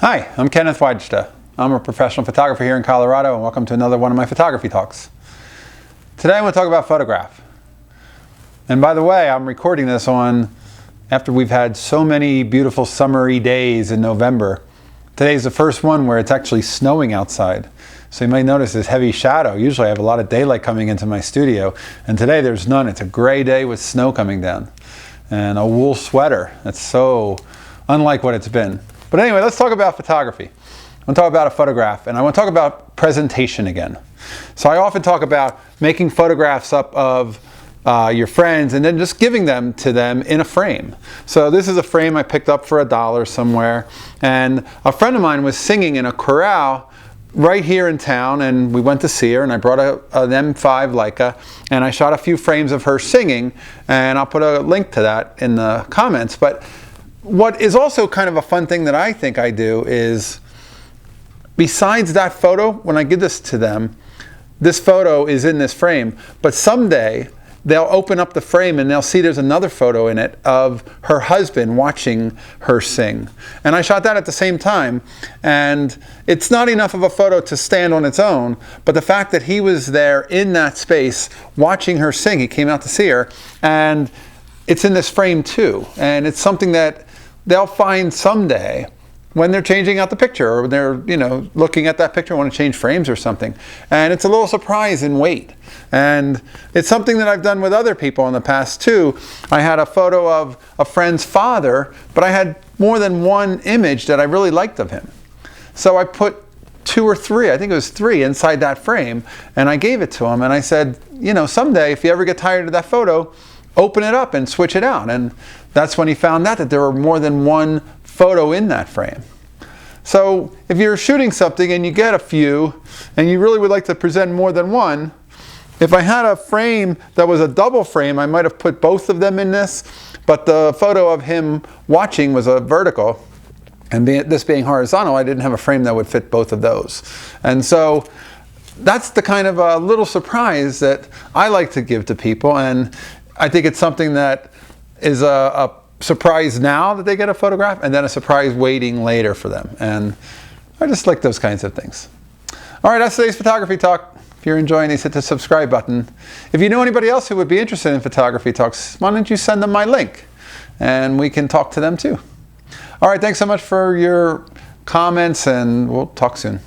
Hi, I'm Kenneth WAJDA. I'm a professional photographer here in Colorado, and welcome to another one of my photography talks. Today I'm going to talk about photograph. And by the way, I'm recording this after we've had so many beautiful summery days in November. Today's the first one where it's actually snowing outside. So you might notice this heavy shadow. Usually I have a lot of daylight coming into my studio, and today there's none. It's a gray day with snow coming down. And a wool sweater. That's so unlike what it's been. But anyway, let's talk about photography. I want to talk about a photograph, and I want to talk about presentation again. So I often talk about making photographs up of your friends and then just giving them to them in a frame. So this is a frame I picked up for $1 somewhere, and a friend of mine was singing in a chorale right here in town, and we went to see her, and I brought an M5 Leica, and I shot a few frames of her singing, and I'll put a link to that in the comments. But what is also kind of a fun thing that I think I do is, besides that photo, when I give this to them, this photo is in this frame, but someday they'll open up the frame and they'll see there's another photo in it of her husband watching her sing. And I shot that at the same time, and it's not enough of a photo to stand on its own, but the fact that he was there in that space watching her sing, he came out to see her, and it's in this frame too. And it's something that they'll find someday when they're changing out the picture, or when they're, looking at that picture and want to change frames or something. And it's a little surprise in weight. And it's something that I've done with other people in the past too. I had a photo of a friend's father, but I had more than one image that I really liked of him. So I put 2 or 3, I think it was 3, inside that frame, and I gave it to him, and I said, someday if you ever get tired of that photo, open it up and switch it out. And that's when he found out that there were more than one photo in that frame. So if you're shooting something and you get a few and you really would like to present more than one, if I had a frame that was a double frame, I might have put both of them in this, but the photo of him watching was a vertical, and this being horizontal, I didn't have a frame that would fit both of those. And so that's the kind of a little surprise that I like to give to people, and I think it's something that is a surprise now that they get a photograph, and then a surprise waiting later for them. And I just like those kinds of things. All right, that's today's photography talk. If you're enjoying these, hit the subscribe button. If you know anybody else who would be interested in photography talks, why don't you send them my link, and we can talk to them too. All right, thanks so much for your comments, and we'll talk soon.